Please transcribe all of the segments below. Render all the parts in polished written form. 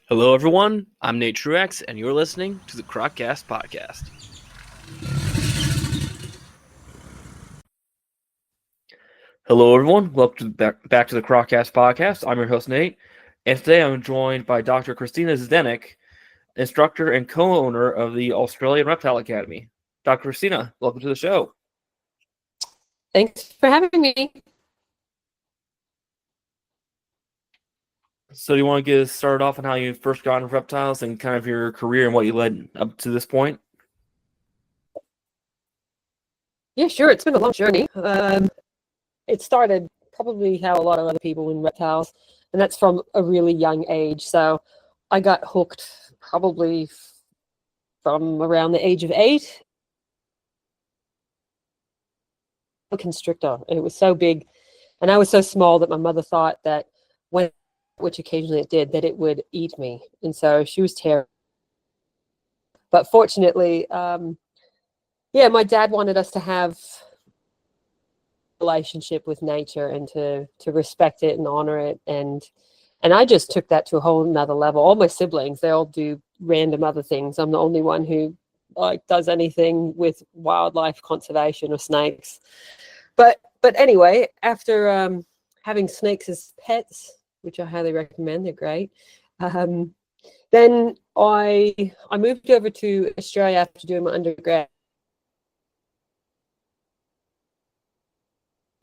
Hello, everyone. I'm Nate Truex, and you're listening to the Croccast Podcast. Hello, everyone. Welcome to back to the Croccast Podcast. I'm your host, Nate, and today I'm joined by Dr. Christina Zdenek, instructor and co-owner of the Australian Reptile Academy. Dr. Christina, welcome to the show. Thanks for having me. So, do you want to get us started off on how you first got into reptiles and kind of your career and what you led up to this point? Yeah, sure. It's been a long journey. It started probably how a lot of other people in reptiles, and that's from a really young age. So I got hooked probably from around the age of 8. A constrictor. It was so big, and I was so small that my mother thought that when, which occasionally it did, that it would eat me, and so she was terrified. But fortunately, my dad wanted us to have relationship with nature and to respect it and honor it, and I just took that to a whole nother level. All my siblings, they all do random other things. I'm the only one who does anything with wildlife conservation or snakes. But anyway, after having snakes as pets, which I highly recommend, they're great, then I moved over to Australia after doing my undergrad.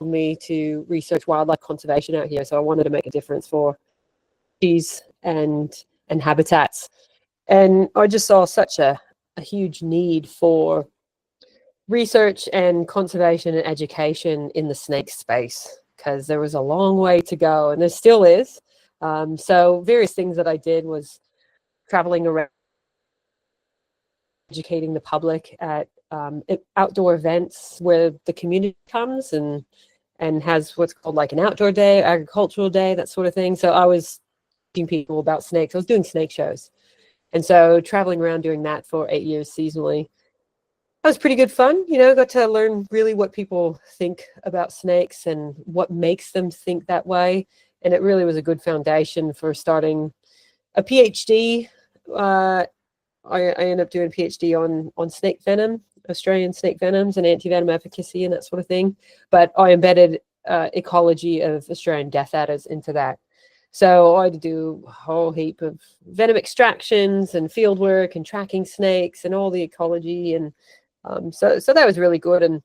Me to research wildlife conservation out here, so I wanted to make a difference for species and habitats, and I just saw such a huge need for research and conservation and education in the snake space, because there was a long way to go, and there still is. So various things that I did was traveling around, educating the public at outdoor events where the community comes and has what's called like an outdoor day, agricultural day, that sort of thing. So I was teaching people about snakes. I was doing snake shows. And so traveling around doing that for 8 years seasonally, that was pretty good fun. Got to learn really what people think about snakes and what makes them think that way. And it really was a good foundation for starting a PhD. I ended up doing a PhD on snake venom, Australian snake venoms and anti-venom efficacy and that sort of thing. But I embedded ecology of Australian death adders into that. So I had to do a whole heap of venom extractions and field work and tracking snakes and all the ecology. And so that was really good. And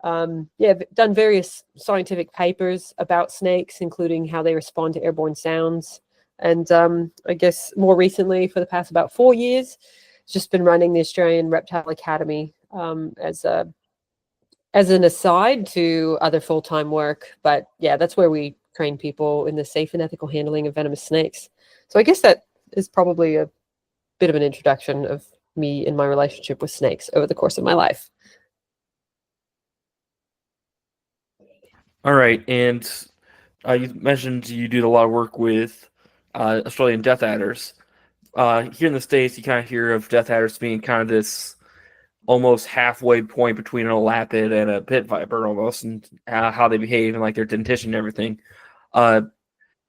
done various scientific papers about snakes, including how they respond to airborne sounds. And I guess more recently, for the past about 4 years, just been running the Australian Reptile Academy as an aside to other full-time work. But yeah, that's where we train people in the safe and ethical handling of venomous snakes. So I guess that is probably a bit of an introduction of me and my relationship with snakes over the course of my life. All right, and you mentioned you did a lot of work with Australian death adders. Here in the States, you kind of hear of death adders being kind of this almost halfway point between a lapid and a pit viper almost, and how they behave and like their dentition and everything. Can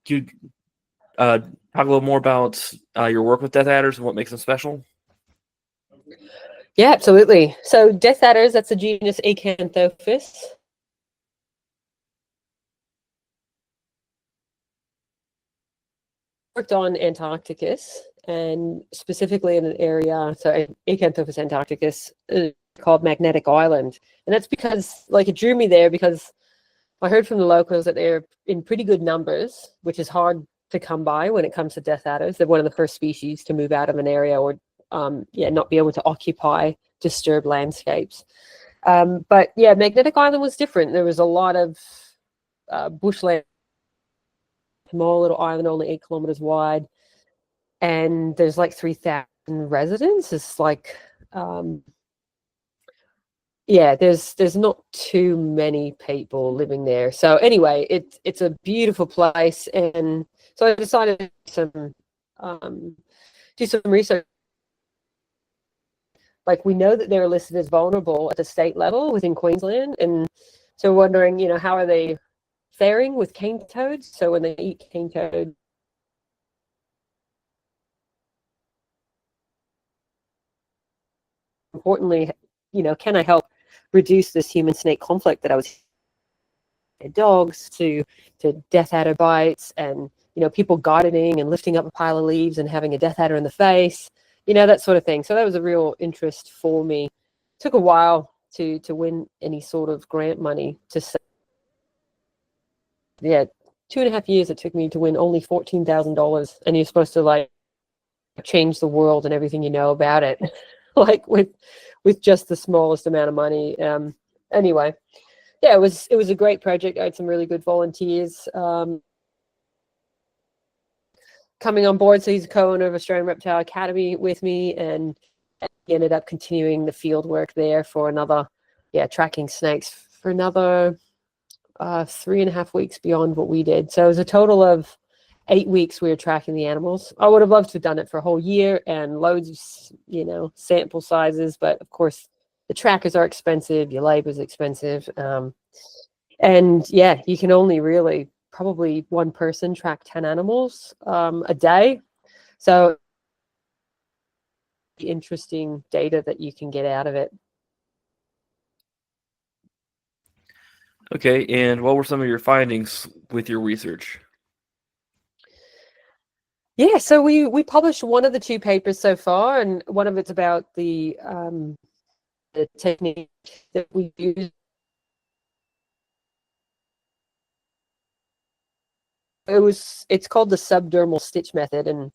you talk a little more about your work with death adders and what makes them special? Yeah, absolutely. So death adders, that's the genus Acanthopus. Worked on Antarcticus, and specifically in an area, so Acanthopus antarcticus, called Magnetic Island. And that's because, it drew me there because I heard from the locals that they're in pretty good numbers, which is hard to come by when it comes to death adders. They're one of the first species to move out of an area or, not be able to occupy disturbed landscapes. But yeah, Magnetic Island was different. There was a lot of bushland, small little island, only 8 kilometers wide, and there's like 3,000 residents. It's like there's not too many people living there. So anyway, it's a beautiful place, and so I decided to do some research. Like, we know that they're listed as vulnerable at the state level within Queensland, and so wondering, how are they faring with cane toads? So when they eat cane toad, importantly, can I help reduce this human snake conflict that I was dogs to death adder bites, and people gardening and lifting up a pile of leaves and having a death adder in the face, that sort of thing. So that was a real interest for me. Took a while to win any sort of grant money to say, 2.5 years it took me to win only $14,000, and you're supposed to like change the world and everything about it like with just the smallest amount of money. Anyway, yeah, it was a great project. I had some really good volunteers coming on board. So he's a co-owner of Australian Reptile Academy with me, and he ended up continuing the field work there for another, tracking snakes for another 3.5 weeks beyond what we did. So it was a total of 8 weeks we were tracking the animals. I would have loved to have done it for a whole year and loads of, sample sizes, but of course the trackers are expensive, your labor is expensive. And yeah, you can only really, probably one person track 10 animals a day. So interesting data that you can get out of it. Okay, and what were some of your findings with your research? Yeah, so we published one of the 2 papers so far, and one of it's about the technique that we use. It's called the subdermal stitch method, and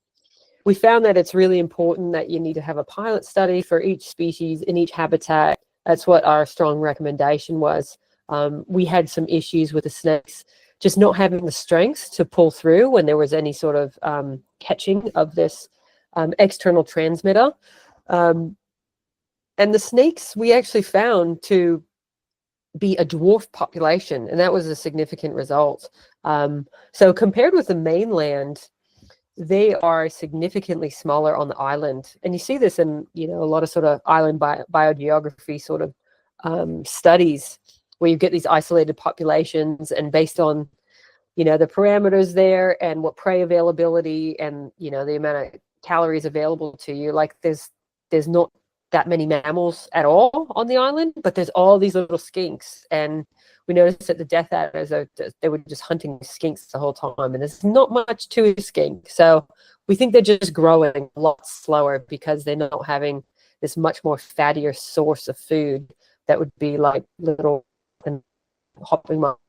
we found that it's really important that you need to have a pilot study for each species in each habitat. That's what our strong recommendation was. We had some issues with the snakes just not having the strength to pull through when there was any sort of catching of this external transmitter. And the snakes we actually found to be a dwarf population, and that was a significant result. So compared with the mainland, they are significantly smaller on the island. And you see this in, a lot of sort of island biogeography sort of studies, where you get these isolated populations, and based on, the parameters there and what prey availability and, the amount of calories available to you, like there's not that many mammals at all on the island, but there's all these little skinks. And we noticed that the death adders, they were just hunting skinks the whole time, and there's not much to a skink. So we think they're just growing a lot slower because they're not having this much more fattier source of food that would be like little and hopping monkeys.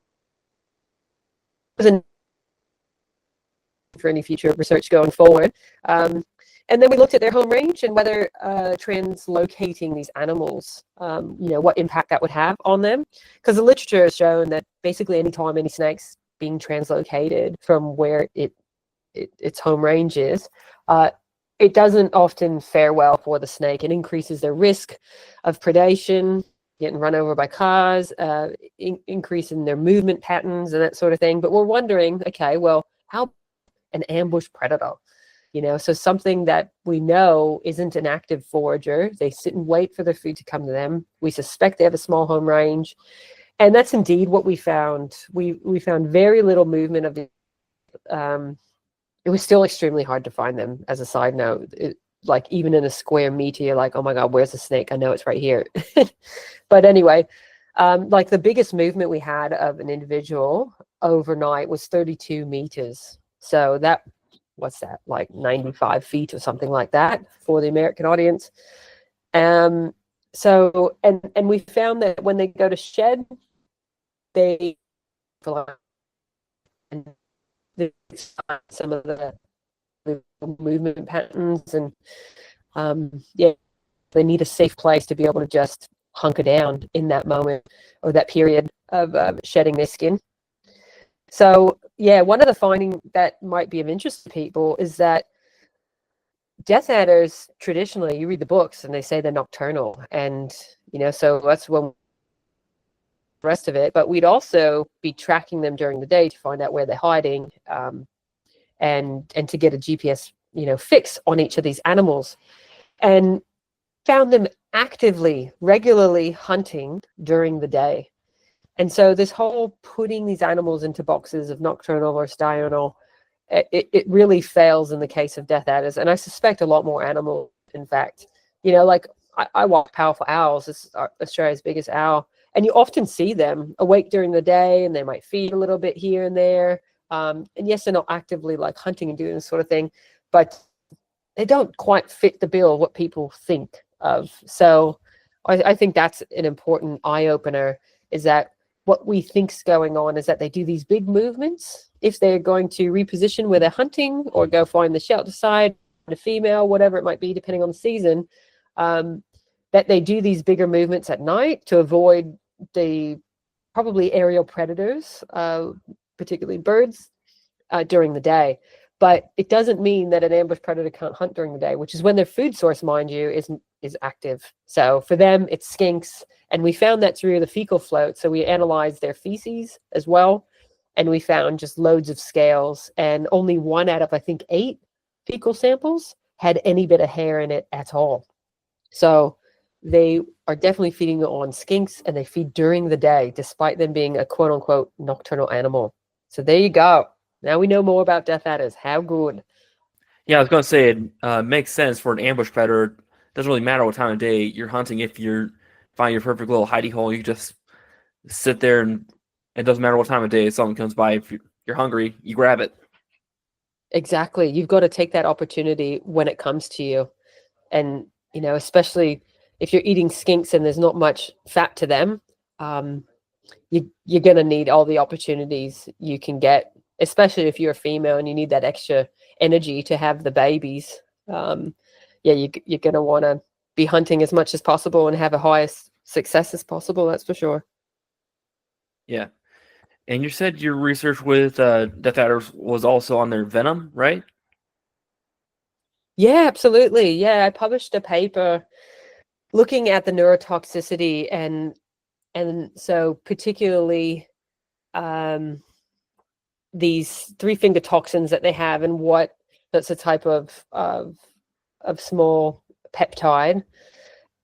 For any future research going forward. And then we looked at their home range and whether translocating these animals, what impact that would have on them. Because the literature has shown that basically anytime any snake's being translocated from where its home range is, it doesn't often fare well for the snake. It increases their risk of predation, getting run over by cars, increase in their movement patterns and that sort of thing. But we're wondering, okay, well, how an ambush predator? So something that we know isn't an active forager. They sit and wait for their food to come to them. We suspect they have a small home range. And that's indeed what we found. We found very little movement of the, it was still extremely hard to find them, as a side note. Like even in a square meter, you're like, oh my God, where's the snake? I know it's right here. But anyway, like the biggest movement we had of an individual overnight was 32 meters. So what's that, like 95 feet or something like that for the American audience. So, and we found that when they go to shed, they some of the movement patterns, and they need a safe place to be able to just hunker down in that moment or that period of shedding their skin. So yeah, one of the findings that might be of interest to people is that death adders, traditionally, you read the books and they say they're nocturnal, and so that's when the rest of it. But we'd also be tracking them during the day to find out where they're hiding, and to get a GPS fix on each of these animals, and found them actively, regularly hunting during the day. And so this whole putting these animals into boxes of nocturnal or diurnal, it really fails in the case of death adders. And I suspect a lot more animals, in fact. Like I watch powerful owls. This is Australia's biggest owl. And you often see them awake during the day, and they might feed a little bit here and there. And yes, they're not actively like hunting and doing this sort of thing, but they don't quite fit the bill of what people think of. So I think that's an important eye opener, is that what we think's going on is that they do these big movements if they're going to reposition where they're hunting or go find the shelter side, the female, whatever it might be, depending on the season, that they do these bigger movements at night to avoid the probably aerial predators, particularly birds, during the day. But it doesn't mean that an ambush predator can't hunt during the day, which is when their food source, mind you, is active. So for them, it's skinks. And we found that through the fecal float. So we analyzed their feces as well. And we found just loads of scales. And only 1 out of, I think, 8 fecal samples had any bit of hair in it at all. So they are definitely feeding on skinks, and they feed during the day, despite them being a quote unquote nocturnal animal. So there you go. Now we know more about death adders. How good. Yeah, I was going to say it makes sense for an ambush predator. It doesn't really matter what time of day you're hunting. If you're find your perfect little hidey hole, you just sit there, and it doesn't matter what time of day. If something comes by, if you're hungry, you grab it. Exactly. You've got to take that opportunity when it comes to you. And, you know, especially if you're eating skinks and there's not much fat to them, you're going to need all the opportunities you can get, especially if you're a female and you need that extra energy to have the babies. You're going to want to be hunting as much as possible and have the highest success as possible. That's for sure. Yeah. And you said your research with death adders was also on their venom, right? Yeah, absolutely. Yeah, I published a paper looking at the neurotoxicity and so particularly these 3-finger toxins that they have, and what that's a type of small peptide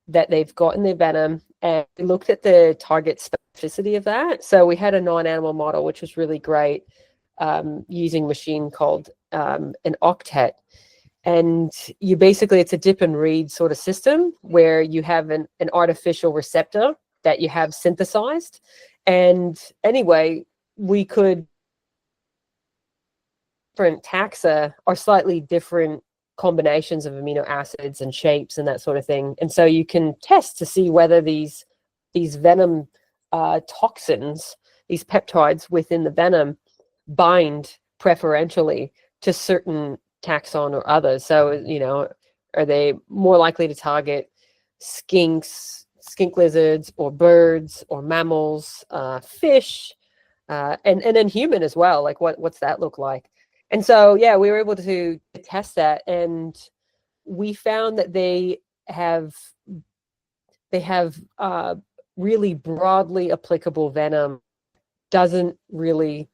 that they've got in their venom. And we looked at the target specificity of that. So we had a non-animal model, which was really great, using a machine called an octet. And you basically, it's a dip and read sort of system where you have an artificial receptor that you have synthesized. And anyway, we could, different taxa are slightly different combinations of amino acids and shapes and that sort of thing. And so you can test to see whether these venom toxins, these peptides within the venom, bind preferentially to certain taxon or others. So, you know, are they more likely to target skinks, skink lizards, or birds, or mammals, fish, and then human as well? Like what's that look like? And so, yeah, we were able to test that, and we found that they have really broadly applicable venom, doesn't really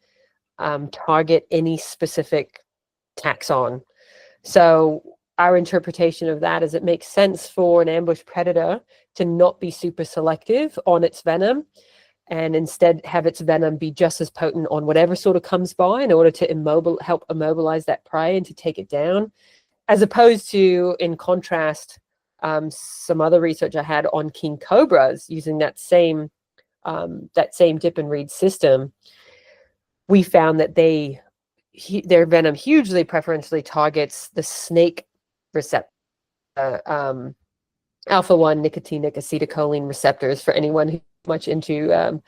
target any specific taxon. So our interpretation of that is it makes sense for an ambush predator to not be super selective on its venom, and instead have its venom be just as potent on whatever sort of comes by in order to help immobilize that prey and to take it down, as opposed to, in contrast, some other research I had on king cobras using that same dip and read system. We found that their venom hugely preferentially targets the snake receptor, alpha-1 nicotinic acetylcholine receptors, for anyone who's much into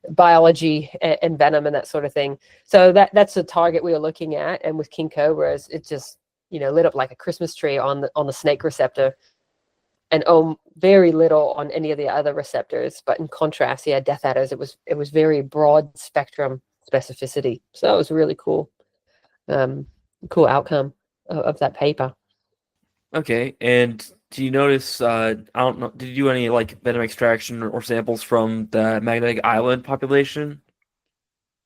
biology and venom and that sort of thing. So that's the target we were looking at. And with king cobras, it just, you know, lit up like a Christmas tree on the snake receptor, and very little on any of the other receptors. But in contrast, yeah, death adders, it was very broad spectrum specificity. So it was really cool. Cool outcome of that paper. Okay, and do you notice, I don't know, did you do any like venom extraction or samples from the Magnetic Island population?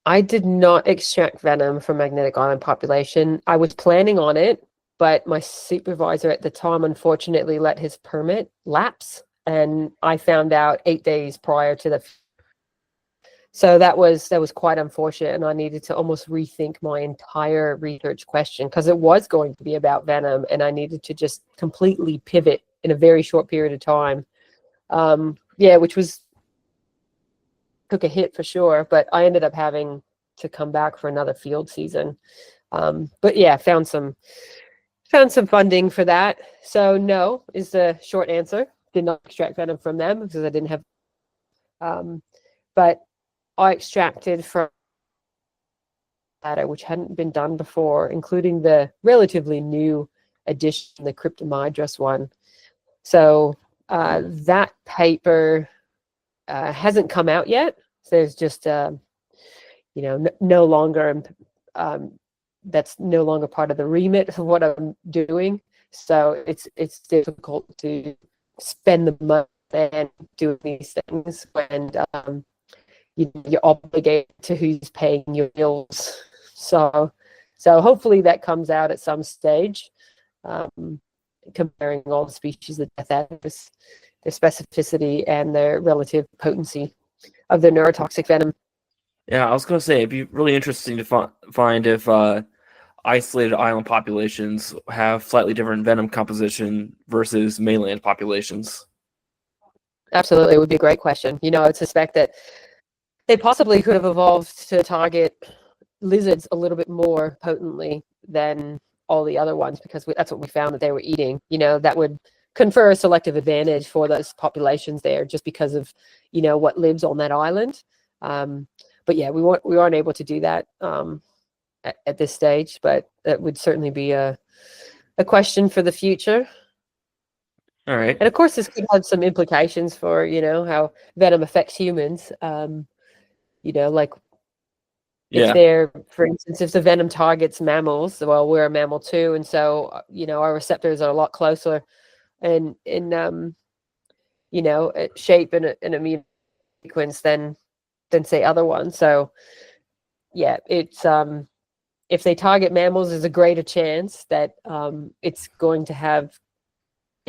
I did not extract venom from Magnetic Island population. I was planning on it, but my supervisor at the time unfortunately let his permit lapse, and I found out 8 days prior to the. So that was quite unfortunate, and I needed to almost rethink my entire research question, because it was going to be about venom, and I needed to just completely pivot in a very short period of time. Yeah, which took a hit for sure, but I ended up having to come back for another field season. But yeah, found some funding for that. So no is the short answer. Did not extract venom from them because I didn't have. But I extracted from data which hadn't been done before, including the relatively new addition, the cryptomydrus one. So that paper hasn't come out yet. So there's just no longer that's no longer part of the remit of what I'm doing. So it's difficult to spend the money and doing these things when you're obligated to who's paying your bills. So hopefully that comes out at some stage, comparing all the species of death adder's, their specificity and their relative potency of their neurotoxic venom. Yeah, I was going to say it'd be really interesting to find if isolated island populations have slightly different venom composition versus mainland populations. Absolutely, it would be a great question. I would suspect that they possibly could have evolved to target lizards a little bit more potently than all the other ones, because that's what we found that they were eating. That would confer a selective advantage for those populations there, just because of what lives on that island. But yeah, we weren't able to do that at this stage, but that would certainly be a question for the future. All right. And of course, this could have some implications for how venom affects humans. Like if they're, for instance, if the venom targets mammals, well, we're a mammal too, and so our receptors are a lot closer in shape and immune sequence than say other ones. So yeah, it's if they target mammals, there's a greater chance that it's going to have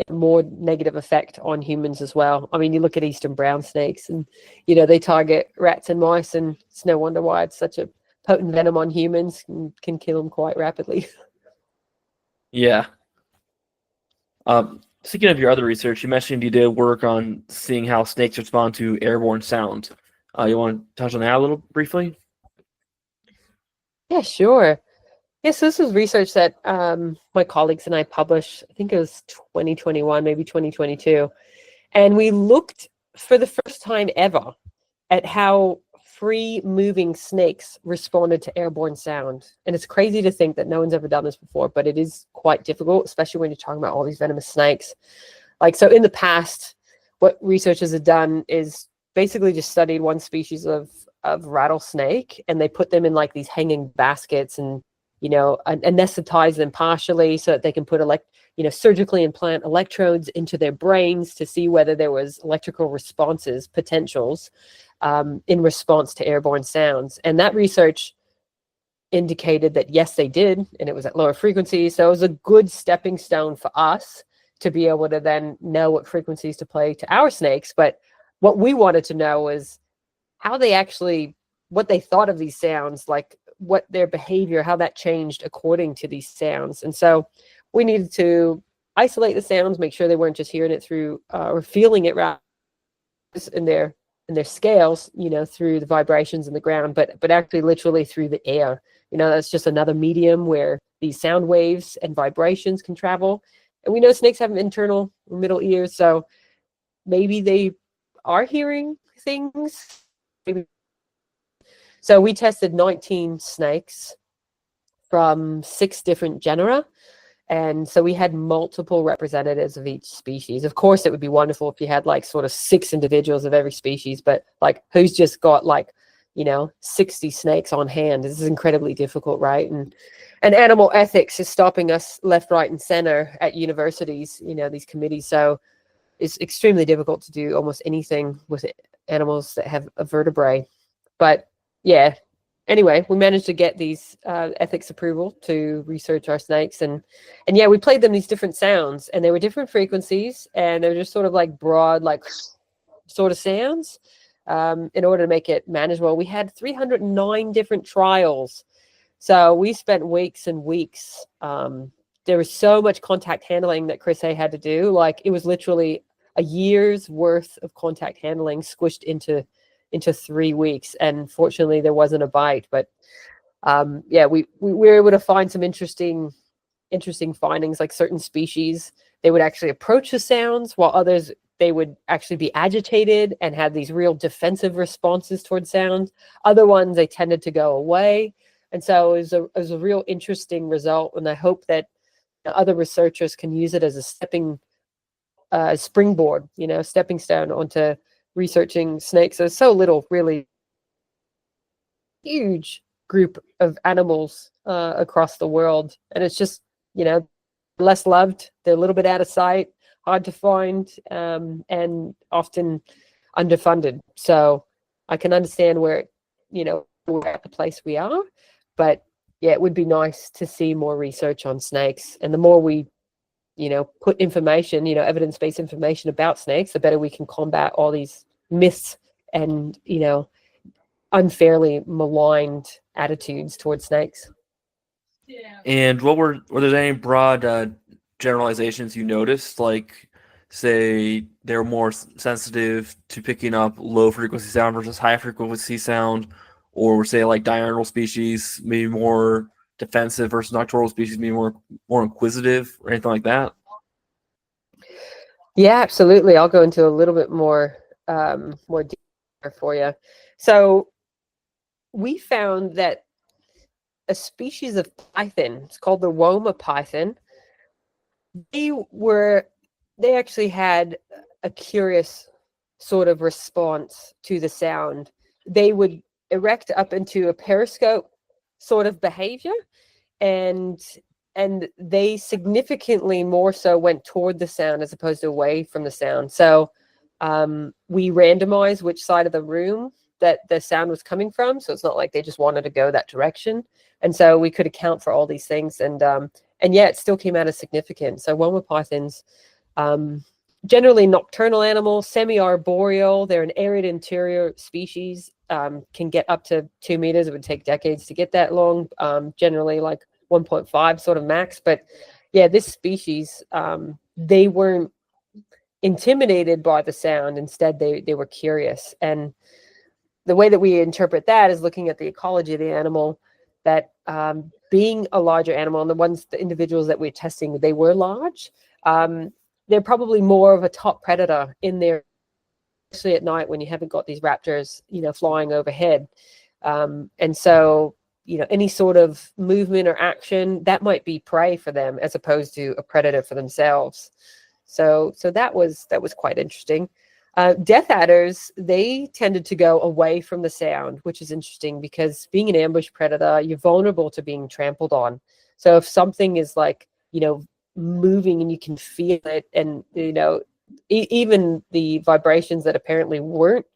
a more negative effect on humans as well. I mean, you look at eastern brown snakes, and they target rats and mice, and it's no wonder why it's such a potent venom on humans and can kill them quite rapidly. Yeah. Speaking of your other research, you mentioned you did work on seeing how snakes respond to airborne sound. You want to touch on that a little briefly? Yeah, sure. Yes, this was research that my colleagues and I published, I think it was 2021, maybe 2022. And we looked for the first time ever at how free-moving snakes responded to airborne sound. And it's crazy to think that no one's ever done this before, but it is quite difficult, especially when you're talking about all these venomous snakes. So in the past, what researchers have done is basically just studied one species of rattlesnake, and they put them in these hanging baskets and anesthetize them partially so that they can put surgically implant electrodes into their brains to see whether there was electrical responses, potentials, in response to airborne sounds. And that research indicated that yes, they did, and it was at lower frequencies. So it was a good stepping stone for us to be able to then know what frequencies to play to our snakes. But what we wanted to know was how they actually, what they thought of these sounds, what their behavior, how that changed according to these sounds. And so we needed to isolate the sounds, make sure they weren't just hearing it through or feeling it right in their scales, through the vibrations in the ground, but actually literally through the air. That's just another medium where these sound waves and vibrations can travel. And we know snakes have internal or middle ears, so maybe they are hearing things. Maybe. So we tested 19 snakes from 6 different genera. And so we had multiple representatives of each species. Of course, it would be wonderful if you had sort of 6 individuals of every species, but who's just got 60 snakes on hand? This is incredibly difficult, right? And animal ethics is stopping us left, right, and center at universities, these committees. So it's extremely difficult to do almost anything with animals that have a vertebrae. But yeah, anyway, we managed to get these ethics approval to research our snakes. And yeah, we played them these different sounds, and they were different frequencies, and they were just sort of broad, sort of sounds in order to make it manageable. We had 309 different trials. So we spent weeks and weeks there was so much contact handling that Chris A had to do. Like, it was literally a year's worth of contact handling squished into 3 weeks. And fortunately, there wasn't a bite. But yeah, we were able to find some interesting findings. Like, certain species, they would actually approach the sounds, while others, they would actually be agitated and had these real defensive responses towards sound. Other ones, they tended to go away. And so it was a real interesting result. And I hope that other researchers can use it as a springboard, stepping stone onto researching snakes. There's so little, really huge group of animals across the world. And it's just, less loved. They're a little bit out of sight, hard to find, and often underfunded. So I can understand where, we're at the place we are. But yeah, it would be nice to see more research on snakes. And the more we, put information, evidence-based information about snakes, the better we can combat all these myths and, unfairly maligned attitudes towards snakes. And were there any broad generalizations you noticed? Like, say, they're more sensitive to picking up low frequency sound versus high frequency sound, or say like diurnal species maybe more defensive versus nocturnal species maybe more inquisitive, or anything like that? Yeah, absolutely. I'll go into a little bit more detail for you. So we found that a species of python, it's called the Woma python, they actually had a curious sort of response to the sound. They would erect up into a periscope sort of behavior, and they significantly more so went toward the sound as opposed to away from the sound. So we randomized which side of the room that the sound was coming from. So it's not like they just wanted to go that direction. And so we could account for all these things. And yeah, it still came out as significant. So Woma pythons, generally nocturnal animals, semi-arboreal. They're an arid interior species, can get up to 2 meters. It would take decades to get that long, generally like 1.5 sort of max. But yeah, this species, they weren't intimidated by the sound. Instead, they were curious. And the way that we interpret that is looking at the ecology of the animal, that being a larger animal, and the individuals that we're testing, they were large. They're probably more of a top predator in there, especially at night when you haven't got these raptors, flying overhead. And so, any sort of movement or action, that might be prey for them as opposed to a predator for themselves. So that was quite interesting. Death adders, they tended to go away from the sound, which is interesting because being an ambush predator, you're vulnerable to being trampled on. So if something is like, moving and you can feel it, and, even the vibrations that apparently weren't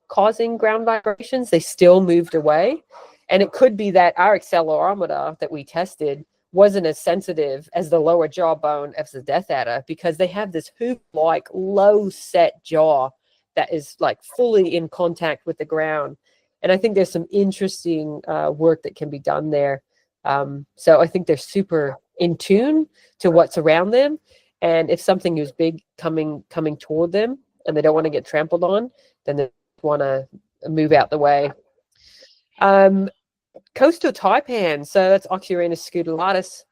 causing ground vibrations, they still moved away. And it could be that our accelerometer that we tested wasn't as sensitive as the lower jawbone of the death adder, because they have this hoop-like low set jaw that is like fully in contact with the ground. And I think there's some interesting work that can be done there. So I think they're super in tune to what's around them. And if something is big coming toward them and they don't want to get trampled on, then they want to move out the way. Coastal taipans, so that's Oxyuranus scutulatus,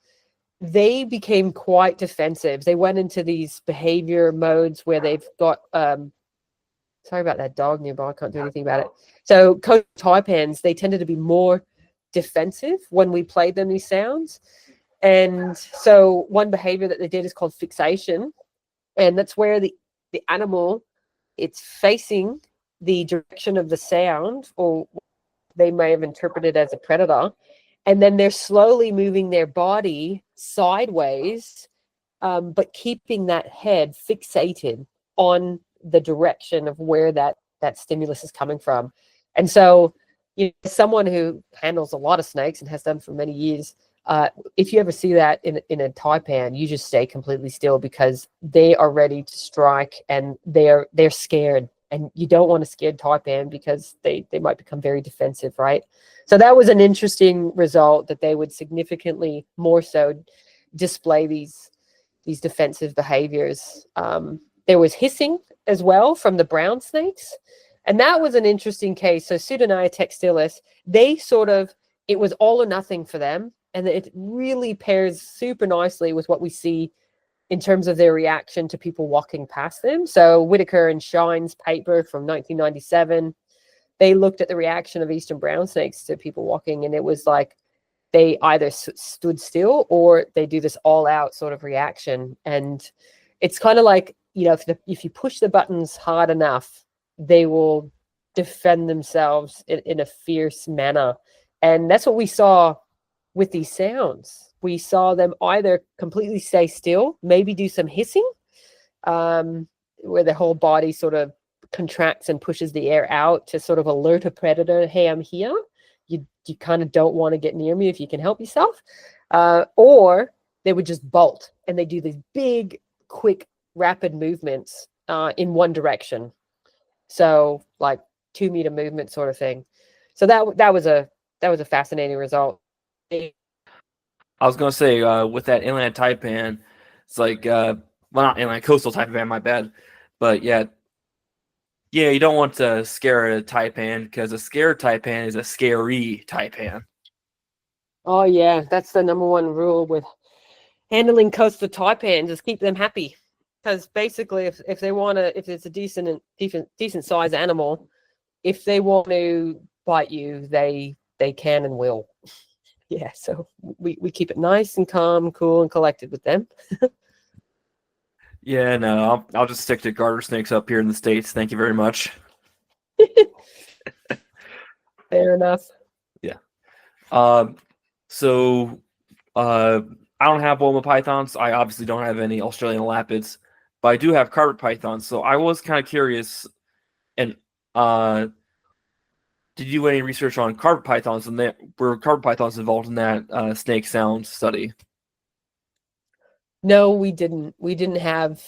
they became quite defensive. They went into these behavior modes where they've got, sorry about that dog nearby, I can't do anything about it. So coastal taipans, they tended to be more defensive when we played them these sounds. And so one behavior that they did is called fixation. And that's where the animal, it's facing the direction of the sound, or they may have interpreted as a predator, and then they're slowly moving their body sideways, but keeping that head fixated on the direction of where that stimulus is coming from. And so, someone who handles a lot of snakes and has done for many years, if you ever see that in a taipan, you just stay completely still, because they are ready to strike and they're scared. And you don't want a scared taipan because they might become very defensive, right? So that was an interesting result, that they would significantly more so display these defensive behaviors. There was hissing as well from the brown snakes. And that was an interesting case. So Pseudonia textilis, it was all or nothing for them. And it really pairs super nicely with what we see in terms of their reaction to people walking past them. So Whitaker and Shine's paper from 1997, they looked at the reaction of eastern brown snakes to people walking, and it was like they either stood still or they do this all-out sort of reaction. And it's kind of like, if you push the buttons hard enough, they will defend themselves in a fierce manner. And that's what we saw with these sounds. We saw them either completely stay still, maybe do some hissing, where the whole body sort of contracts and pushes the air out to sort of alert a predator, hey, I'm here. You kind of don't want to get near me if you can help yourself. Or they would just bolt, and they do these big, quick, rapid movements in one direction. So like 2-meter movement sort of thing. So that was a fascinating result. I was gonna say with that inland taipan, it's like well, not inland, coastal taipan, my bad, but yeah, you don't want to scare a taipan, because a scared taipan is a scary taipan. Oh yeah, that's the number one rule with handling coastal taipans, is keep them happy. Because basically, if it's a decent size animal, if they want to bite you, they can and will. Yeah, so we keep it nice and calm, cool, and collected with them. Yeah, no, I'll just stick to garter snakes up here in the States. Thank you very much. Fair enough. Yeah. So I don't have Woma pythons. I obviously don't have any Australian lapids, but I do have carpet pythons. So I was kind of curious, and did you do any research on carpet pythons, and were carpet pythons involved in that snake sound study? No, we didn't. We didn't have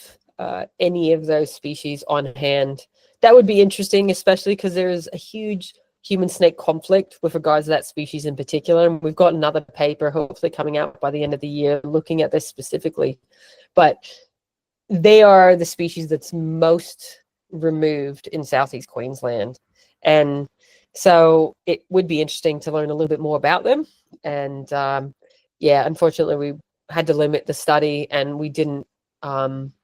any of those species on hand. That would be interesting, especially because there's a huge human-snake conflict with regards to that species in particular. And we've got another paper hopefully coming out by the end of the year looking at this specifically. But they are the species that's most removed in Southeast Queensland. And so it would be interesting to learn a little bit more about them. And unfortunately, we had to limit the study, and we didn't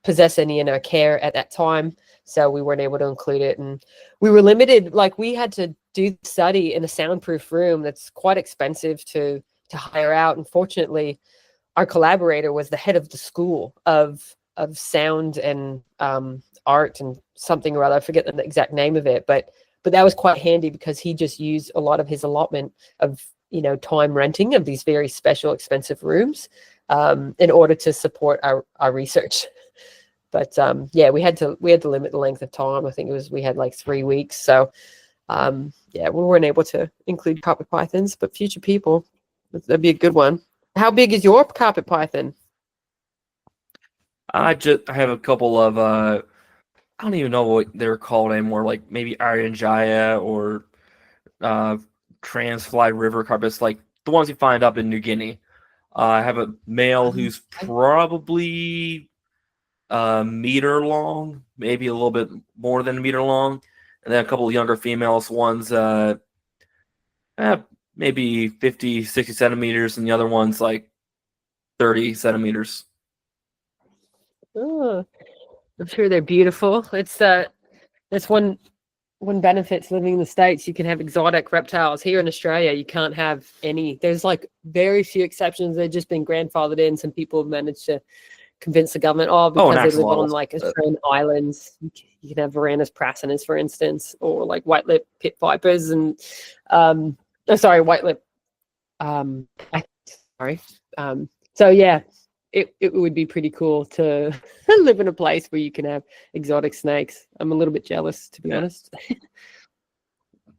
possess any in our care at that time. So we weren't able to include it. And we were limited, like we had to do the study in a soundproof room that's quite expensive to hire out. Unfortunately, our collaborator was the head of the school of sound and art and something or other. I forget the exact name of it, but that was quite handy because he just used a lot of his allotment of time renting of these very special expensive rooms in order to support our research. But we had to limit the length of time. I think we had like 3 weeks. So we weren't able to include carpet pythons, but future people, that'd be a good one. How big is your carpet python? I have a couple of I don't even know what they're called anymore, like maybe Iron Jaya or Transfly River carpets, like the ones you find up in New Guinea. I have a male who's probably a meter long, maybe a little bit more than a meter long, and then a couple of younger females. One's maybe 50, 60 centimeters, and the other one's like 30 centimeters. Oh, I'm sure they're beautiful. It's that's one benefit to living in the States. You can have exotic reptiles. Here in Australia, you can't have any. There's like very few exceptions. They've just been grandfathered in. Some people have managed to convince the government, because they live on like Australian islands. You can have Varanus prasinus, for instance, or like white-lip pit vipers and white-lip so yeah, it would be pretty cool to live in a place where you can have exotic snakes. I'm a little bit jealous, to be honest.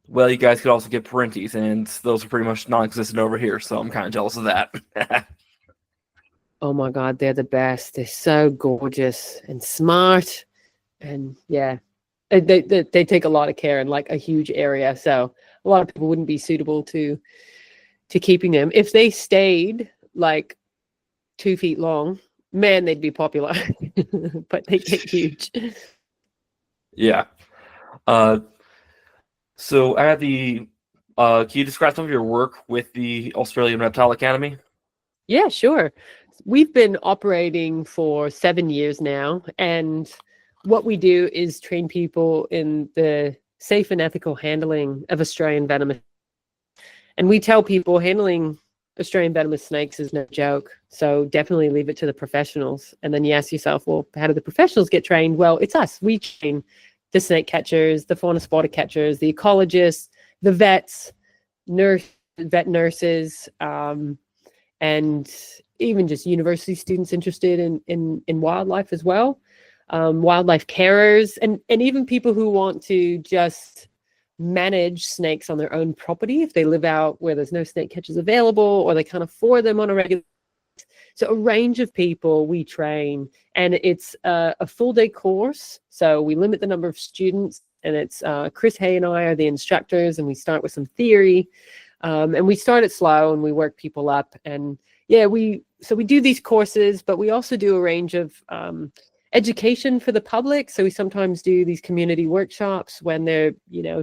Well, you guys could also get Parentes, and those are pretty much non-existent over here, so I'm kind of jealous of that. Oh my God, they're the best. They're so gorgeous and smart. And yeah, they take a lot of care in like a huge area. So a lot of people wouldn't be suitable to keeping them. If they stayed like 2 feet long, man, they'd be popular, but they get huge. Yeah. So at the can you describe some of your work with the Australian Reptile Academy? Yeah, sure. We've been operating for 7 years now, and what we do is train people in the safe and ethical handling of Australian venomous. And we tell people handling Australian venomous snakes is no joke. So definitely leave it to the professionals. And then you ask yourself, well, how do the professionals get trained? Well, it's us. We train the snake catchers, the fauna spotter catchers, the ecologists, the vets, vet nurses, and even just university students interested in wildlife as well, wildlife carers, and even people who want to just manage snakes on their own property if they live out where there's no snake catchers available or they can't afford them on a regular. So a range of people we train, and it's a full day course. So we limit the number of students, and it's Chris Hay and I are the instructors, and we start with some theory, and we start it slow and we work people up. And yeah, we do these courses, but we also do a range of education for the public. So we sometimes do these community workshops when they're,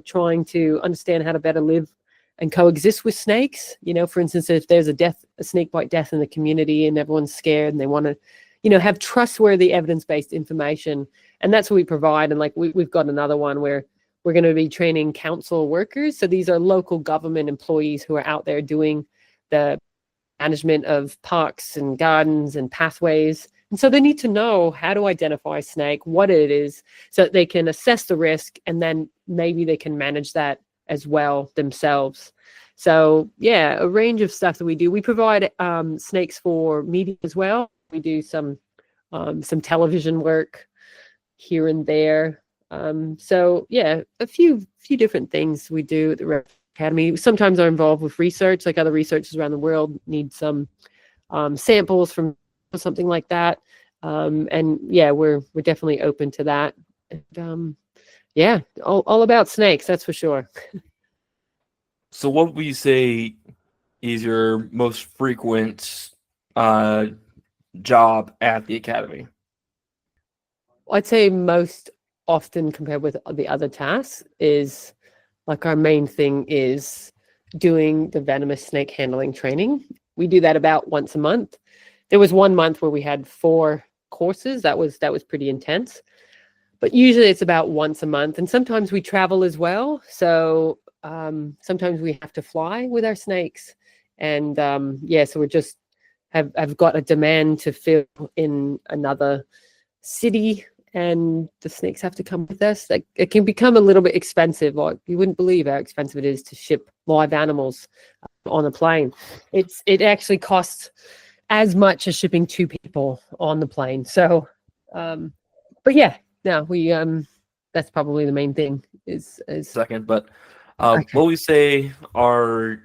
trying to understand how to better live and coexist with snakes. For instance, if there's a snake bite death in the community and everyone's scared and they want to, have trustworthy evidence-based information. And that's what we provide. And like we've got another one where we're going to be training council workers. So these are local government employees who are out there doing the management of parks and gardens and pathways. And so they need to know how to identify a snake, what it is, so that they can assess the risk, and then maybe they can manage that as well themselves. So yeah, a range of stuff that we do. We provide snakes for media as well. We do some television work here and there. So yeah, a few different things we do at the Reptile Academy. Sometimes are involved with research, like other researchers around the world need some samples from something like that. And yeah, we're definitely open to that. And, yeah, all about snakes, that's for sure. So what would you say is your most frequent job at the academy? I'd say most often compared with the other tasks is like our main thing is doing the venomous snake handling training. We do that about once a month. There was 1 month where we had 4 courses. That was pretty intense. But usually it's about once a month. And sometimes we travel as well. So sometimes we have to fly with our snakes. And yeah, so we're just have got a demand to fill in another city, and the snakes have to come with us. Like, it can become a little bit expensive. Like, you wouldn't believe how expensive it is to ship live animals on a plane. It actually costs as much as shipping 2 people on the plane. So, but yeah, no, we that's probably the main thing is Second, but okay. What we say are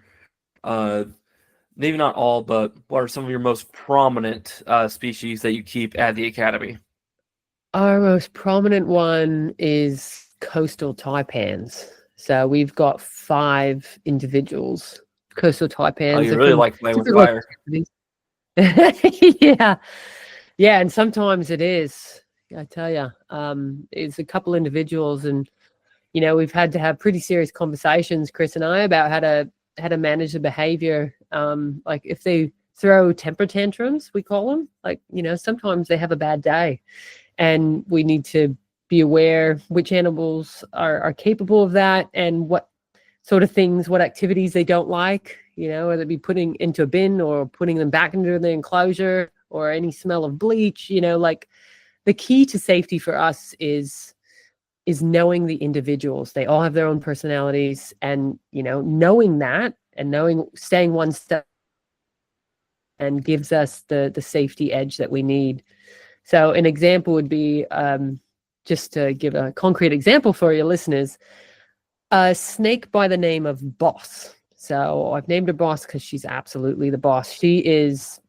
maybe not all, but what are some of your most prominent species that you keep at the academy? Our most prominent one is coastal taipans. So we've got 5 individuals. Coastal taipans. Oh, you really like playing with fire. Yeah. Yeah, and sometimes it is. I tell you, it's a couple individuals, and we've had to have pretty serious conversations, Chris and I, about how to manage the behavior. Like if they throw temper tantrums, we call them. Like sometimes they have a bad day, and we need to be aware which animals are capable of that, and what sort of things, what activities they don't like. Whether it be putting into a bin or putting them back into the enclosure, or any smell of bleach. Like the key to safety for us is knowing the individuals. They all have their own personalities, and knowing that, and staying one step, and gives us the safety edge that we need. So an example would be, just to give a concrete example for your listeners, a snake by the name of Boss. So I've named her Boss because she's absolutely the boss. She is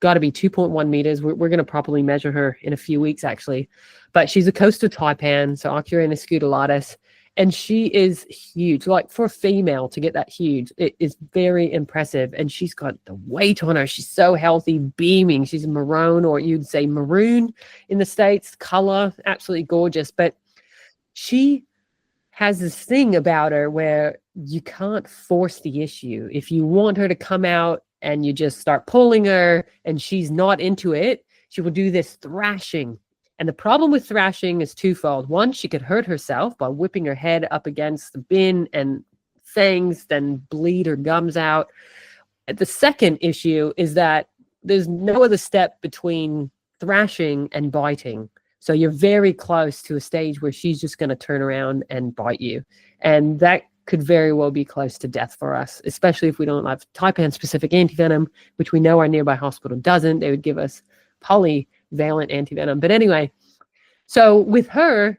got to be 2.1 meters. We're going to properly measure her in a few weeks, actually. But she's a coastal taipan, so Arcurinus scutulatus. And she is huge. Like for a female to get that huge, it is very impressive. And she's got the weight on her. She's so healthy, beaming. She's maroon, or you'd say maroon in the States, color, absolutely gorgeous. But she has this thing about her where you can't force the issue. If you want her to come out and you just start pulling her and she's not into it, she will do this thrashing. And the problem with thrashing is twofold. One, she could hurt herself by whipping her head up against the bin and fangs, then bleed her gums out. The second issue is that there's no other step between thrashing and biting. So you're very close to a stage where she's just going to turn around and bite you. And that could very well be close to death for us, especially if we don't have Taipan-specific antivenom, which we know our nearby hospital doesn't. They would give us polyvalent antivenom. But anyway, so with her,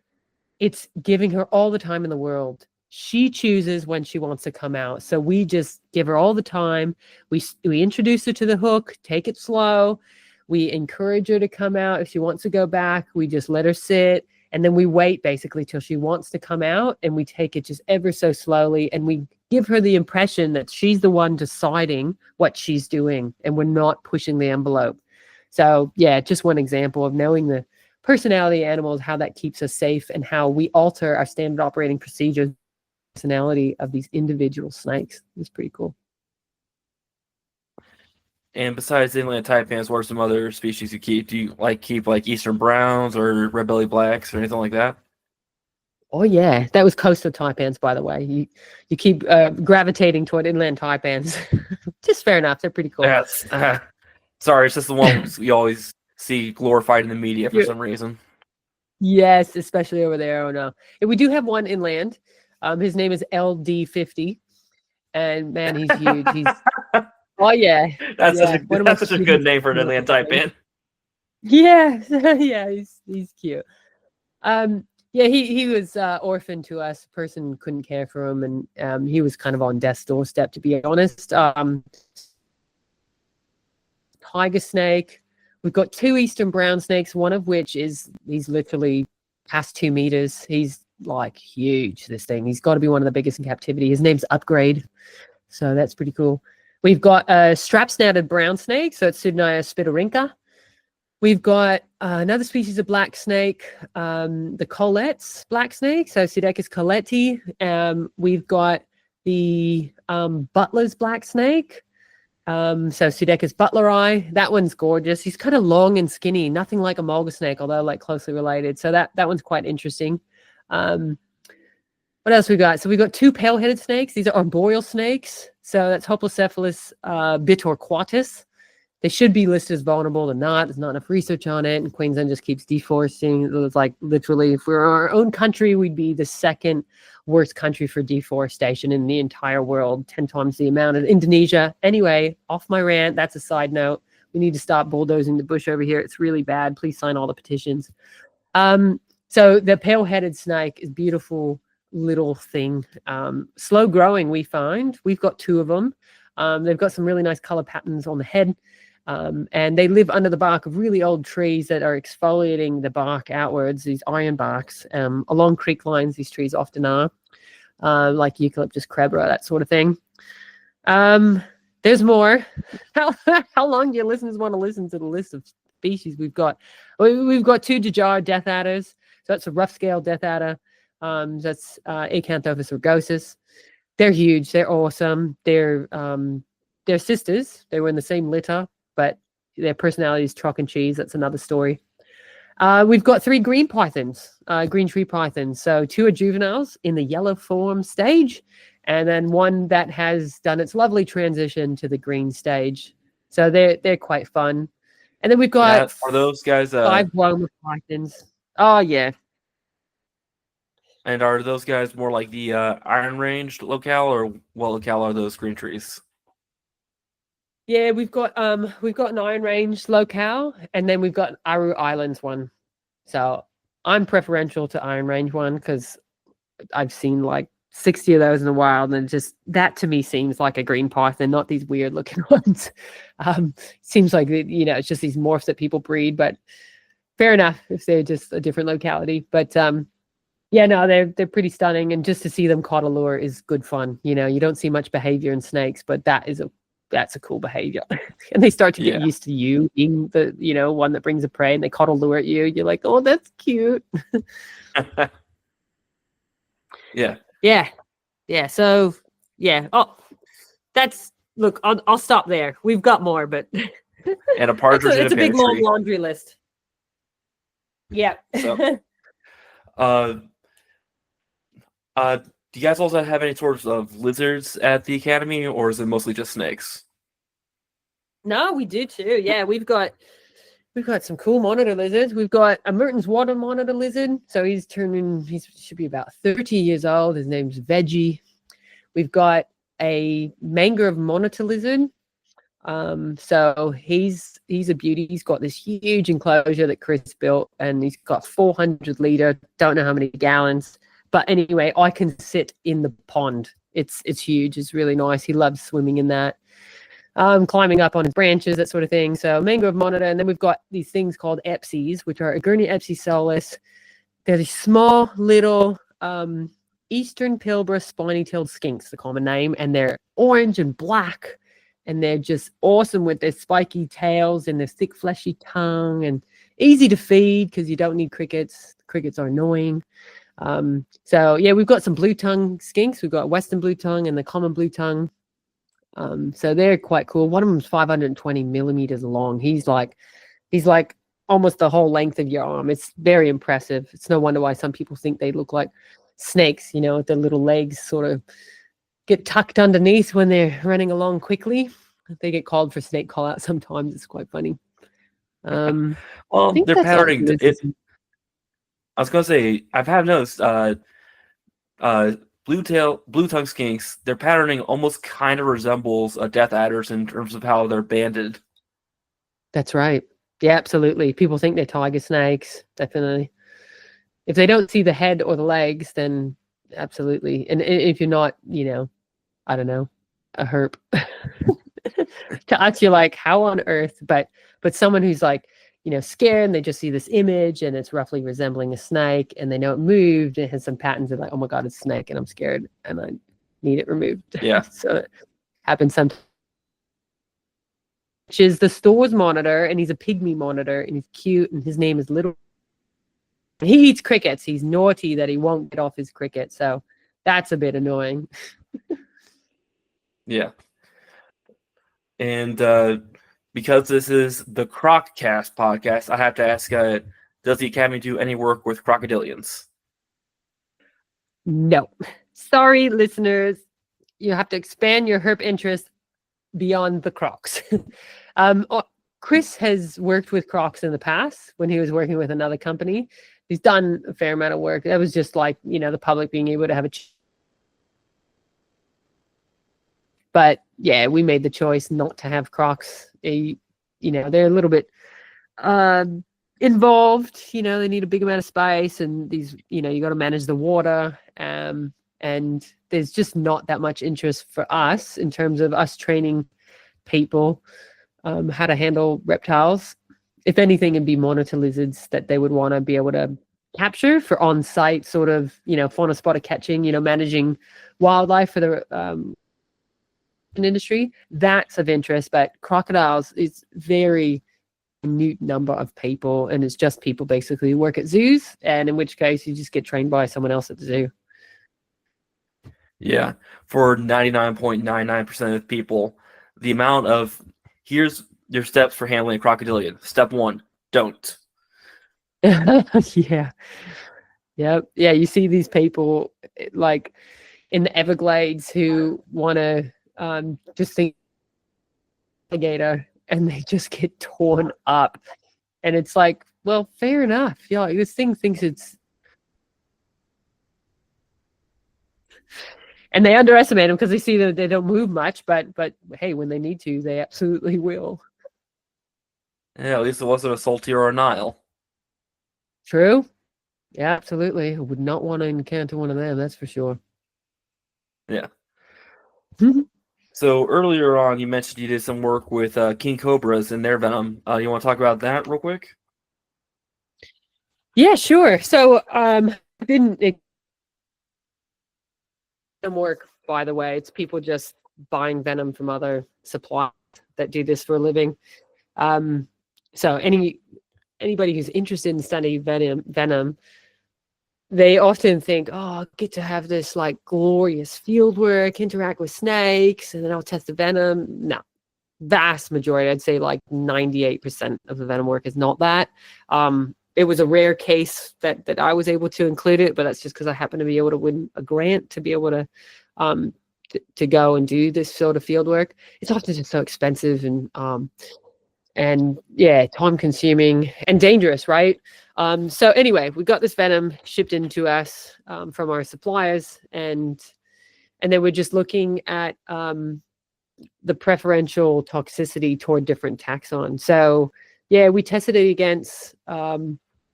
it's giving her all the time in the world. She chooses when she wants to come out. So we just give her all the time. We introduce her to the hook, take it slow. We encourage her to come out. If she wants to go back, we just let her sit. And then we wait basically till she wants to come out, and we take it just ever so slowly. And we give her the impression that she's the one deciding what she's doing, and we're not pushing the envelope. So yeah, just one example of knowing the personality of animals, how that keeps us safe, and how we alter our standard operating procedures, personality of these individual snakes. It's pretty cool. And besides the inland taipans, what are some other species you keep? Do you keep eastern browns or red belly blacks or anything like that? Oh yeah, that was coastal taipans, by the way. You keep gravitating toward inland taipans. Just fair enough. They're pretty cool. That's sorry, it's just the ones you always see glorified in the media for some reason. Yes, especially over there. Oh no, and we do have one inland. His name is LD50, and man, he's huge. He's oh yeah, that's such a good name for an inland taipan. Yeah, yeah, he's cute. Yeah, he was orphaned to us. A person couldn't care for him, and he was kind of on death's doorstep, to be honest. Tiger snake. We've got 2 eastern brown snakes, one of which he's literally past 2 meters. He's like huge, this thing. He's got to be one of the biggest in captivity. His name's Upgrade, so that's pretty cool. We've got a strap-snouted brown snake, so it's Pseudonea spidorinca. We've got another species of black snake, the Colette's black snake, so Pseudechis colletti. We've got the Butler's black snake, so Pseudechis butleri. That one's gorgeous. He's kind of long and skinny, nothing like a mulga snake, although closely related. So that one's quite interesting. What else we got? So we got 2 pale-headed snakes. These are arboreal snakes. So that's Hoplocephalus bitorquatus. They should be listed as vulnerable. They're not. There's not enough research on it. And Queensland just keeps deforesting. It's like literally, if we were our own country, we'd be the second worst country for deforestation in the entire world, 10 times the amount of Indonesia. Anyway, off my rant. That's a side note. We need to stop bulldozing the bush over here. It's really bad. Please sign all the petitions. So the pale-headed snake is beautiful little thing. Slow growing, we find. We've got 2 of them. They've got some really nice color patterns on the head. And they live under the bark of really old trees that are exfoliating the bark outwards, these iron barks. Along creek lines, these trees often are, like Eucalyptus crabra, that sort of thing. There's more. How long do your listeners want to listen to the list of species we've got? We've got 2 Dejara death adders. So that's a rough scale death adder. That's Acanthopus rugosus. They're huge. They're awesome. They're sisters. They were in the same litter, but their personality is chalk and cheese. That's another story. We've got 3 green pythons, green tree pythons. So 2 are juveniles in the yellow form stage, and then 1 that has done its lovely transition to the green stage. So they're quite fun. And then we've got are those guys 5 Roma pythons. Oh yeah. And are those guys more like the Iron Range locale, or what locale are those green trees? Yeah, we've got an Iron Range locale, and then we've got Aru Islands one. So I'm preferential to Iron Range one because I've seen 60 of those in the wild, and just that to me seems like a green python, not these weird looking ones. Seems like it's just these morphs that people breed, but fair enough if they're just a different locality. But Yeah, no, they're pretty stunning, and just to see them caught a lure is good fun. You know, you don't see much behavior in snakes, but that's a cool behavior. And they start to get Yeah. used to you being the, one that brings a prey, and they caught a lure at you. You're like, oh, that's cute. Yeah. Yeah. So yeah. Oh, look. I'll stop there. We've got more, but And a partridge in a it's a pear big long tree. laundry list. Yeah. So, uh, do you guys also have any sorts of lizards at the academy, or is it mostly just snakes? No, we do too. Yeah, we've got some cool monitor lizards. We've got a Mertens water monitor lizard. So he should be about 30 years old. His name's Veggie. We've got a mangrove monitor lizard. So he's a beauty. He's got this huge enclosure that Chris built, and he's got 400 liter, don't know how many gallons. But anyway, I can sit in the pond. It's huge. It's really nice. He loves swimming in that. Climbing up on his branches, that sort of thing. So mangrove monitor, and then we've got these things called epsies, which are Agurnia epsisolus. They're these small little eastern pilbara spiny-tailed skinks, the common name, and they're orange and black, and they're just awesome with their spiky tails and their thick, fleshy tongue, and easy to feed because you don't need crickets. Crickets are annoying. So yeah, we've got some blue tongue skinks. We've got western blue tongue and the common blue tongue. So they're quite cool. One of them's 520 millimeters long. He's like almost the whole length of your arm. It's very impressive. It's no wonder why some people think they look like snakes, with their little legs sort of get tucked underneath when they're running along quickly. They get called for snake call out sometimes. It's quite funny. Well, think they're that's all patterning it it. is. I was gonna say I've had noticed blue tongue skinks, their patterning almost kind of resembles death adders in terms of how they're banded. That's right. Yeah, absolutely. People think they're tiger snakes. Definitely. If they don't see the head or the legs, then absolutely. And if you're not, I don't know, a herp, to us, you're like, how on earth? But someone who's like, scared, and they just see this image and it's roughly resembling a snake, and they know it moved, it has some patterns of like, oh my God, it's a snake, and I'm scared and I need it removed. Yeah. So it happens sometimes. Which is the stores monitor, and he's a pygmy monitor, and he's cute, and his name is Little. He eats crickets. He's naughty that he won't get off his cricket, so that's a bit annoying. Yeah. And because this is the Croccast podcast, I have to ask, does the Academy do any work with crocodilians? No. Sorry, listeners. You have to expand your herp interest beyond the crocs. Chris has worked with crocs in the past when he was working with another company. He's done a fair amount of work. That was just like, the public being able to have but yeah, we made the choice not to have crocs. They're a little bit involved. They need a big amount of space, and these, you got to manage the water. And there's just not that much interest for us in terms of us training people how to handle reptiles. If anything, it'd be monitor lizards that they would want to be able to capture for on-site sort of, fauna spotter catching, managing wildlife for the industry. That's of interest, but crocodiles is very minute number of people, and it's just people basically who work at zoos, and in which case you just get trained by someone else at the zoo. Yeah, for 99.99% of people, the amount of here's your steps for handling a crocodilian. Step 1, don't. Yeah. You see these people like in the Everglades who want to just think alligator, and they just get torn up, and it's like, well, fair enough. Like, this thing thinks it's, and they underestimate them because they see that they don't move much, but hey, when they need to, they absolutely will. Yeah, at least it wasn't a salty or a Nile. True. Yeah, absolutely. I would not want to encounter one of them, that's for sure. Yeah. So earlier on, you mentioned you did some work with king cobras and their venom. You want to talk about that real quick? Yeah, sure. So I've been venom work, by the way. It's people just buying venom from other suppliers that do this for a living. So anybody who's interested in studying venom, they often think, oh, I'll get to have this like glorious field work, interact with snakes, and then I'll test the venom. No, vast majority, I'd say like 98% of the venom work is not that. It was a rare case that I was able to include it, but that's just because I happened to be able to win a grant to be able to go and do this sort of field work. It's often just so expensive and yeah, time consuming and dangerous, right? So anyway, we got this venom shipped into us from our suppliers, and then we're just looking at the preferential toxicity toward different taxons. So yeah, we tested it against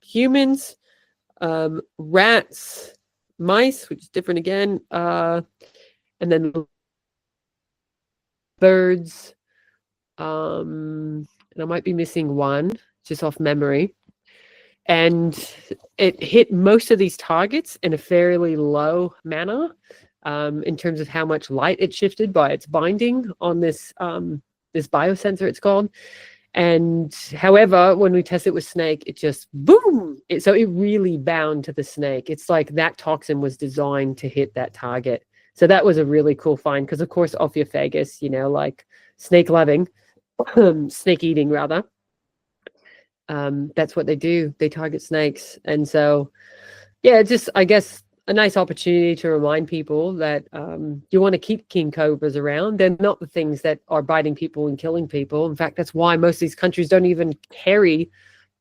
humans, rats, mice, which is different again, and then birds, and I might be missing one just off memory. And it hit most of these targets in a fairly low manner in terms of how much light it shifted by its binding on this this biosensor, it's called. And however, when we test it with snake, it just boom. So it really bound to the snake. It's like that toxin was designed to hit that target. So that was a really cool find because, of course, Ophiophagus, like snake loving, snake eating rather. That's what they do. They target snakes. And so, yeah, just, I guess, a nice opportunity to remind people that you want to keep king cobras around. They're not the things that are biting people and killing people. In fact, that's why most of these countries don't even carry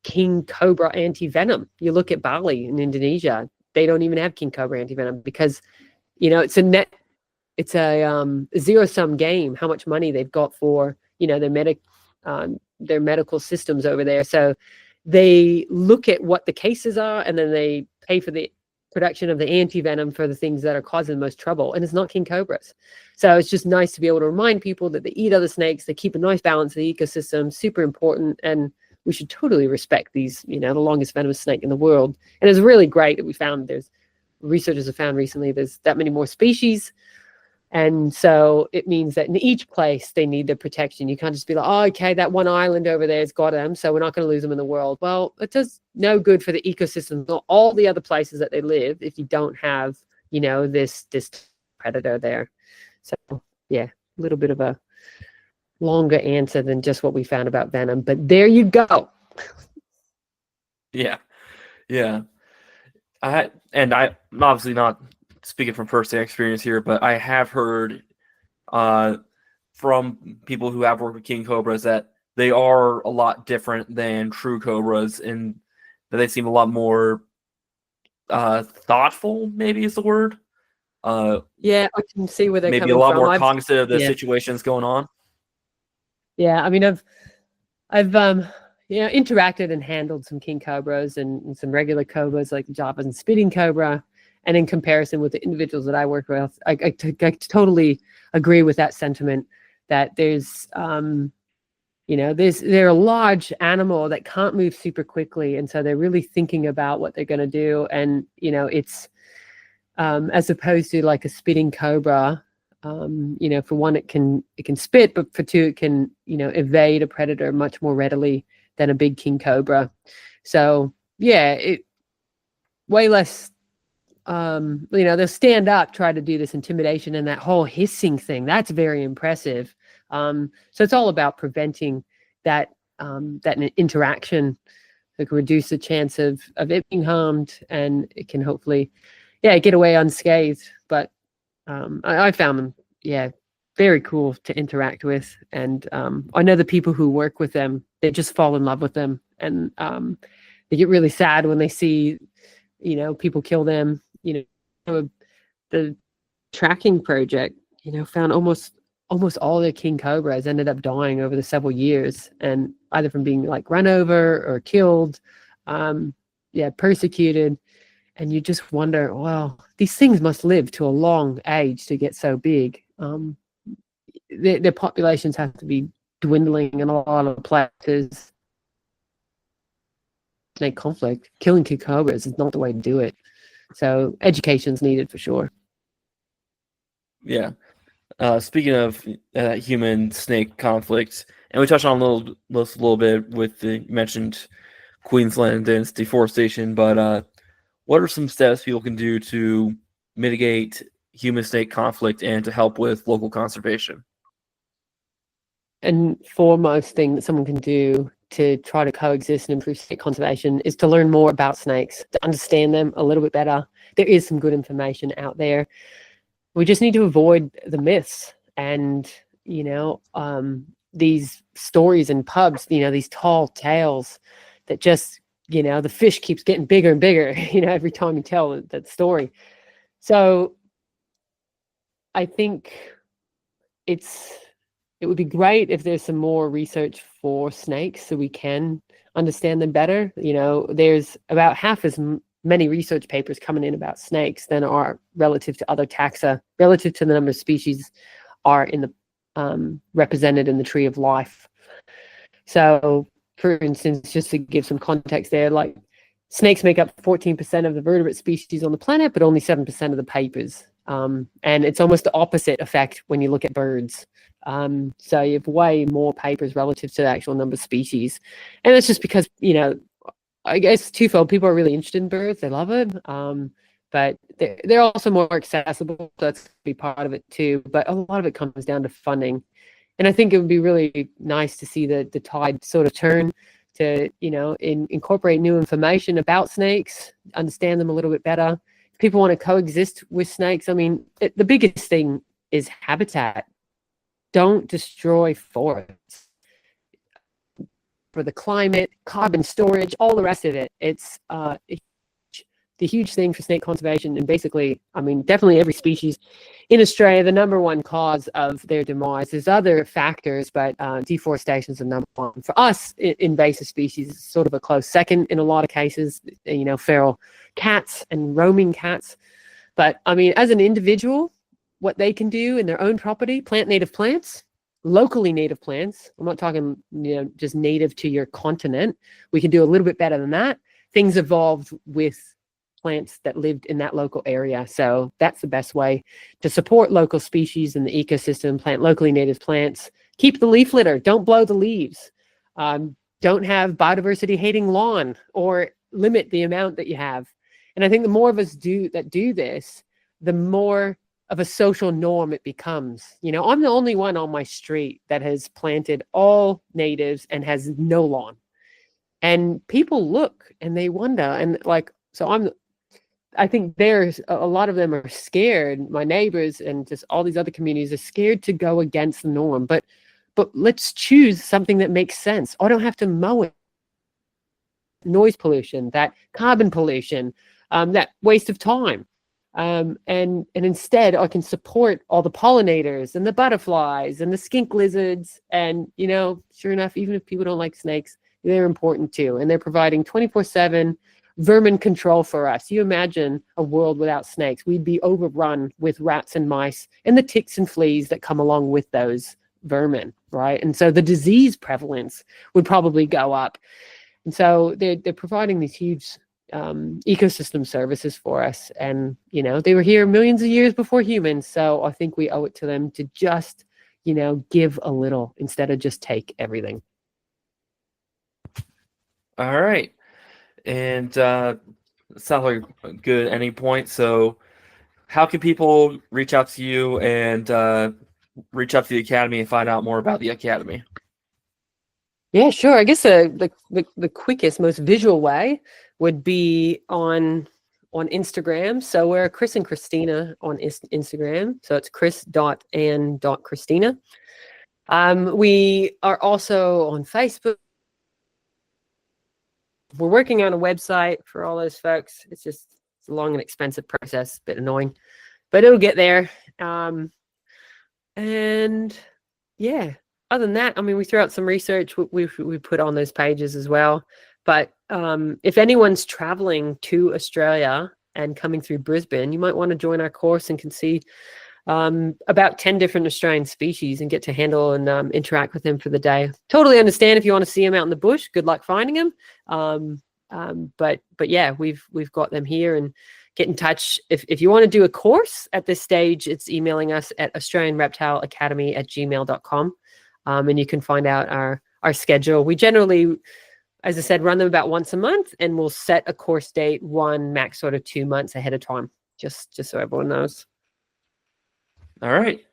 king cobra anti-venom. You look at Bali in Indonesia, they don't even have king cobra anti-venom because, it's a zero-sum game, how much money they've got for, their medical systems over there. So they look at what the cases are, and then they pay for the production of the anti-venom for the things that are causing the most trouble, and it's not king cobras. So it's just nice to be able to remind people that they eat other snakes, they keep a nice balance of the ecosystem, super important, and we should totally respect these, the longest venomous snake in the world. And it's really great that we found researchers have found recently there's that many more species. And so it means that in each place they need the protection. You can't just be like, oh, okay, that one island over there has got them, so we're not going to lose them in the world. Well, it does no good for the ecosystem or all the other places that they live if you don't have, this predator there. So yeah, a little bit of a longer answer than just what we found about venom, but there you go. Yeah. I'm obviously not speaking from first-hand experience here, but I have heard from people who have worked with king cobras that they are a lot different than true cobras, and that they seem a lot more thoughtful, maybe is the word. Yeah, I can see where they're maybe coming a lot from. more cognizant of the situations going on. Yeah, I mean, I've interacted and handled some king cobras and some regular cobras like Java's and spitting cobra. And in comparison with the individuals that I work with, I totally agree with that sentiment that there's, they're a large animal that can't move super quickly. And so they're really thinking about what they're going to do. And, it's as opposed to like a spitting cobra, for one, it can spit, but for two, it can, evade a predator much more readily than a big king cobra. So yeah, it way less, they'll stand up, try to do this intimidation and that whole hissing thing. That's very impressive. So it's all about preventing that interaction that can reduce the chance of it being harmed, and it can hopefully, get away unscathed. But I found them, very cool to interact with. And I know the people who work with them, they just fall in love with them. And they get really sad when they see, people kill them. The tracking project, found almost all the king cobras ended up dying over the several years, and either from being like run over or killed, persecuted. And you just wonder, well, these things must live to a long age to get so big. Their populations have to be dwindling in a lot of places. Snake conflict, killing king cobras is not the way to do it. So education's needed for sure. Yeah. Speaking of human snake conflict, and we touched on this a little bit with the you mentioned Queensland and its deforestation, but what are some steps people can do to mitigate human snake conflict and to help with local conservation? And foremost thing that someone can do to try to coexist and improve snake conservation is to learn more about snakes, to understand them a little bit better. There is some good information out there. We just need to avoid the myths and, these stories in pubs, these tall tales that just, the fish keeps getting bigger and bigger, every time you tell that story. So I think it would be great if there's some more research for snakes so we can understand them better. There's about half as many research papers coming in about snakes than are relative to other taxa, relative to the number of species are in the represented in the tree of life. So, for instance, just to give some context there, like snakes make up 14% of the vertebrate species on the planet, but only 7% of the papers. And it's almost the opposite effect when you look at birds. So you have way more papers relative to the actual number of species. And that's just because, I guess twofold. People are really interested in birds. They love it. But they're also more accessible. So that's be part of it too. But a lot of it comes down to funding. And I think it would be really nice to see the tide sort of turn to, incorporate new information about snakes, understand them a little bit better. If people want to coexist with snakes, I mean, the biggest thing is habitat. Don't destroy forests. For the climate, carbon storage, all the rest of it. It's the huge thing for snake conservation. And basically, I mean, definitely every species in Australia, the number one cause of their demise. There's other factors, but deforestation is the number one. For us, invasive species is sort of a close second in a lot of cases, feral cats and roaming cats. But I mean, as an individual, what they can do in their own property, plant native plants, locally native plants. I'm not talking, just native to your continent. We can do a little bit better than that. Things evolved with plants that lived in that local area. So that's the best way to support local species in the ecosystem, plant locally native plants, keep the leaf litter, don't blow the leaves, don't have biodiversity hating lawn or limit the amount that you have. And I think the more of us do this, the more of a social norm it becomes. I'm the only one on my street that has planted all natives and has no lawn. And people look and they wonder, and I think there's a lot of them are scared. My neighbors and just all these other communities are scared to go against the norm. But let's choose something that makes sense. I don't have to mow it. Noise pollution, that carbon pollution, that waste of time. And instead I can support all the pollinators and the butterflies and the skink lizards. And, sure enough, even if people don't like snakes, they're important too. And they're providing 24/7 vermin control for us. You imagine a world without snakes. We'd be overrun with rats and mice and the ticks and fleas that come along with those vermin, right? And so the disease prevalence would probably go up. And so they're providing these huge ecosystem services for us. And, they were here millions of years before humans. So I think we owe it to them to just, give a little instead of just take everything. All right. And sounds like a good ending point. So how can people reach out to you and reach out to the Academy and find out more about the Academy? Yeah, sure. I guess the quickest, most visual way would be on Instagram. So we're Chris and Christina on Instagram. So it's chris.and.christina. We are also on Facebook. We're working on a website for all those folks. It's a long and expensive process, a bit annoying, but it'll get there. And yeah, other than that, I mean, we threw out some research we put on those pages as well. But if anyone's traveling to Australia and coming through Brisbane, you might want to join our course and can see about 10 different Australian species and get to handle and interact with them for the day. Totally understand if you want to see them out in the bush. Good luck finding them. But yeah, we've got them here, and get in touch if you want to do a course. At this stage, it's emailing us at Australian Reptile Academy at gmail.com. And you can find out our schedule. We generally, as I said, run them about once a month, and we'll set a course date 1 max sort of 2 months ahead of time, just so everyone knows. All right.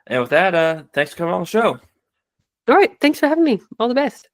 And with that, thanks for coming on the show. All right. Thanks for having me. All the best.